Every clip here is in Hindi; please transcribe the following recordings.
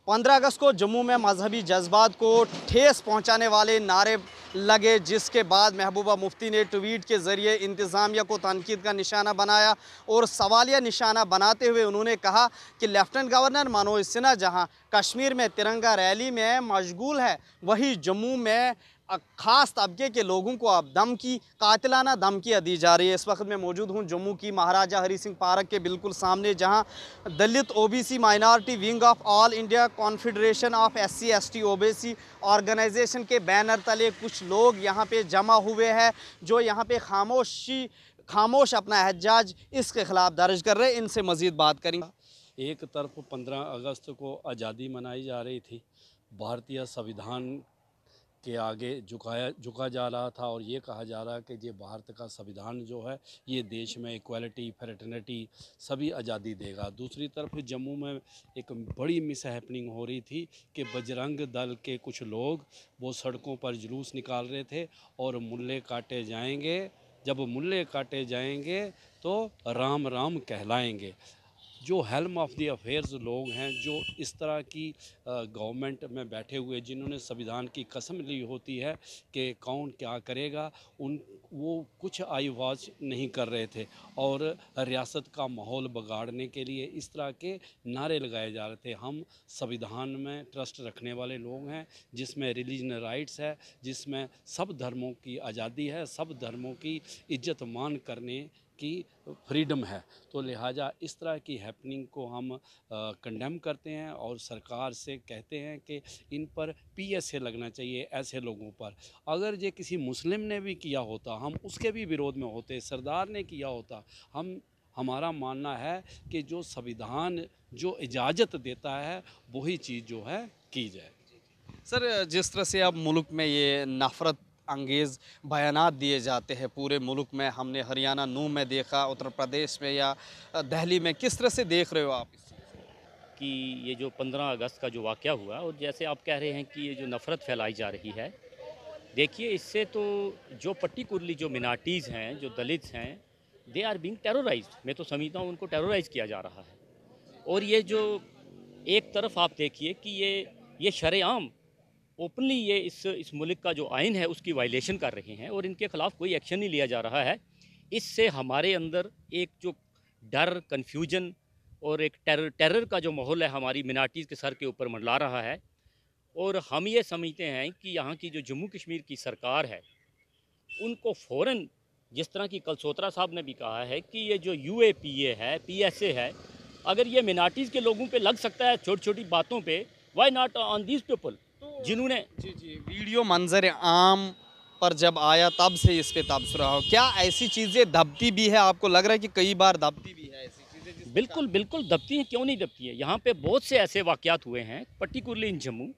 15 अगस्त को जम्मू में मजहबी जज्बात को ठेस पहुंचाने वाले नारे लगे, जिसके बाद महबूबा मुफ्ती ने ट्वीट के ज़रिए इंतज़ामिया को तनकीद का निशाना बनाया और सवालिया निशाना बनाते हुए उन्होंने कहा कि लेफ्टिनेंट गवर्नर मनोज सिन्हा जहां कश्मीर में तिरंगा रैली में मशगूल है, वहीं जम्मू में ख़ास तबके के लोगों को अब धमकी, कातिलाना धमकियाँ दी जा रही है। इस वक्त मैं मौजूद हूँ जम्मू की महाराजा हरी सिंह पार्क के बिल्कुल सामने, जहाँ दलित OBC minority wing of all India confederation of SC ST OBC organisation के बैनर तले कुछ लोग यहाँ पे जमा हुए हैं, जो यहाँ पे खामोश अपना एहतजाज इसके ख़िलाफ़ दर्ज कर रहे हैं। इनसे मज़ीद बात करेंगे। एक तरफ 15 अगस्त को आज़ादी मनाई जा रही थी, भारतीय संविधान के आगे झुका जा रहा था और ये कहा जा रहा है कि ये भारत का संविधान जो है ये देश में इक्वालिटी, फ्रेटर्निटी सभी आज़ादी देगा। दूसरी तरफ जम्मू में एक बड़ी मिस हैपनिंग हो रही थी कि बजरंग दल के कुछ लोग वो सड़कों पर जुलूस निकाल रहे थे और मुल्ले काटे जाएंगे, जब मुल्ले काटे जाएंगे तो राम राम कहलाएंगे। जो हेल्म ऑफ द अफेयर्स लोग हैं, जो इस तरह की गवर्नमेंट में बैठे हुए, जिन्होंने संविधान की कसम ली होती है कि कौन क्या करेगा, वो कुछ आईवाज नहीं कर रहे थे और रियासत का माहौल बिगाड़ने के लिए इस तरह के नारे लगाए जा रहे थे। हम संविधान में ट्रस्ट रखने वाले लोग हैं, जिसमें रिलीजन राइट्स है, जिसमें सब धर्मों की आज़ादी है, सब धर्मों की इज्जत मान करने की फ्रीडम है। तो लिहाजा इस तरह की हैपनिंग को हम कंडेम करते हैं और सरकार से कहते हैं कि इन पर PSA लगना चाहिए ऐसे लोगों पर। अगर ये किसी मुस्लिम ने भी किया होता, हम उसके भी विरोध में होते, सरदार ने किया होता। हमारा मानना है कि जो संविधान जो इजाज़त देता है वही चीज़ जो है की जाए। सर, जिस तरह से अब मुल्क में ये नफ़रत अंगेज़ बयानात दिए जाते हैं पूरे मुल्क में, हमने हरियाणा नूह में देखा, उत्तर प्रदेश में या दिल्ली में, किस तरह से देख रहे हो आप इस चीज़ को? कि ये जो 15 अगस्त का जो वाक़या हुआ और जैसे आप कह रहे हैं कि ये जो नफ़रत फैलाई जा रही है, देखिए इससे तो जो पर्टिकुलरली जो मिनार्टीज़ हैं, जो दलित्स हैं, दे आर बीइंग टेरराइज्ड। मैं तो समझता हूँ उनको टेरराइज़ किया जा रहा है। और ये जो एक तरफ आप देखिए कि ये शरेआम ओपनली ये इस मुल्क का जो आइन है उसकी वायलेशन कर रहे हैं और इनके ख़िलाफ़ कोई एक्शन नहीं लिया जा रहा है। इससे हमारे अंदर एक जो डर, कन्फ्यूजन और एक टेरर का जो माहौल है हमारी मिनार्टीज़ के सर के ऊपर मंडला रहा है। और हम ये समझते हैं कि यहाँ की जो जम्मू कश्मीर की सरकार है, उनको फ़ौरन, जिस तरह की कलसोत्रा साहब ने भी कहा है कि ये जो UAPA है, PSA है, अगर ये मिनार्टीज़ के लोगों पे लग सकता है छोटी छोटी बातों पे, why not on these people जिन्होंने जी, वीडियो मंजर आम पर जब आया तब से इस पे तबसरा हो, क्या ऐसी चीज़ें दबती भी है? आपको लग रहा है कि कई बार दबती भी है ऐसी चीज़ें बिल्कुल बिल्कुल दबती हैं, क्यों नहीं दबती है। यहाँ पे बहुत से ऐसे वाक़यात हुए हैं पर्टिकुलरली इन जम्मू,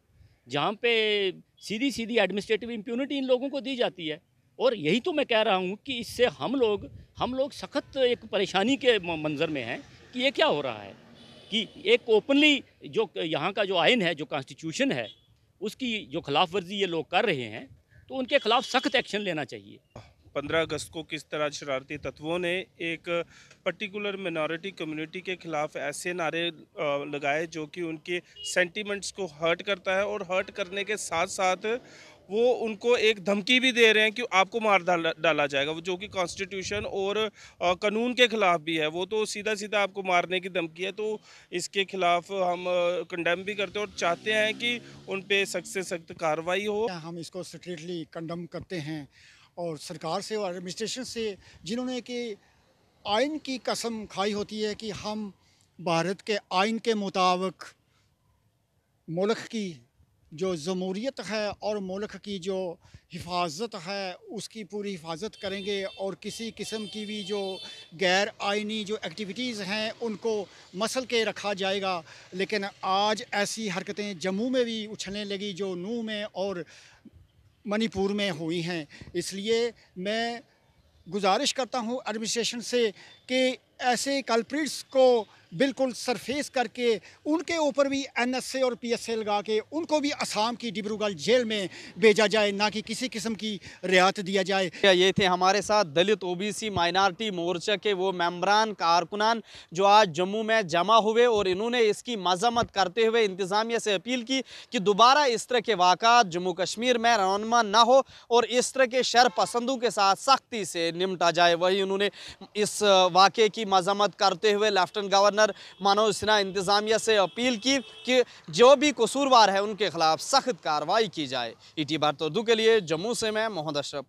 जहाँ पे सीधी सीधी एडमिनिस्ट्रेटिव इम्प्यूनिटी इन लोगों को दी जाती है। और यही तो मैं कह रहा हूँ कि इससे हम लोग सख्त एक परेशानी के मंजर में हैं कि ये क्या हो रहा है कि एक ओपनली जो यहाँ का जो आइन है, जो कॉन्स्टिट्यूशन है, उसकी जो खिलाफ वर्जी ये लोग कर रहे हैं, तो उनके खिलाफ सख्त एक्शन लेना चाहिए। 15 अगस्त को किस तरह शरारती तत्वों ने एक पर्टिकुलर मिनॉरिटी कम्युनिटी के ख़िलाफ़ ऐसे नारे लगाए जो कि उनके सेंटिमेंट्स को हर्ट करता है और हर्ट करने के साथ साथ वो उनको एक धमकी भी दे रहे हैं कि आपको मार डाला जाएगा, जो कि कॉन्स्टिट्यूशन और कानून के ख़िलाफ़ भी है। वो तो सीधा सीधा आपको मारने की धमकी है। तो इसके ख़िलाफ़ हम कंडेम भी करते हैं और चाहते हैं कि उन पे सख्त से सख्त कार्रवाई हो। हम इसको स्ट्रिक्टली कंडेम करते हैं और सरकार से और एडमिनिस्ट्रेशन से, जिन्होंने कि आइन की कसम खाई होती है कि हम भारत के आइन के मुताबिक मुल्क की जो जमहूरियत है और मुल्क की जो हिफाजत है उसकी पूरी हिफाजत करेंगे और किसी किस्म की भी जो गैर आइनी जो एक्टिविटीज़ हैं उनको मसल के रखा जाएगा। लेकिन आज ऐसी हरकतें जम्मू में भी उछलने लगी जो नूह में और मणिपुर में हुई हैं। इसलिए मैं गुजारिश करता हूँ एडमिनिस्ट्रेशन से कि ऐसे कल्प्रिट्स को बिल्कुल सरफेस करके उनके ऊपर भी NSA और PSA लगा के उनको भी असम की डिब्रूगढ़ जेल में भेजा जाए, ना कि किसी किस्म की रियायत दिया जाए। ये थे हमारे साथ दलित OBC माइनॉरिटी मोर्चा के वो मेंबरान कारकुनान जो आज जम्मू में जमा हुए और इन्होंने इसकी मजम्मत करते हुए इंतज़ामिया से अपील की कि दोबारा इस तरह के वाक़ात जम्मू कश्मीर में रौनमा ना हो और इस तरह के शर पसंदों के साथ सख्ती से निपटा जाए। वही उन्होंने इस वाक़े की मजम्मत करते हुए लेफ्टिनेंट गवर्नर मनोज सिन्हा इंतज़ामिया से अपील की कि जो भी कसूरवार है उनके खिलाफ सख्त कार्रवाई की जाए। ET भारत उर्दू के लिए जम्मू से मैं मोहम्मद अशरफ।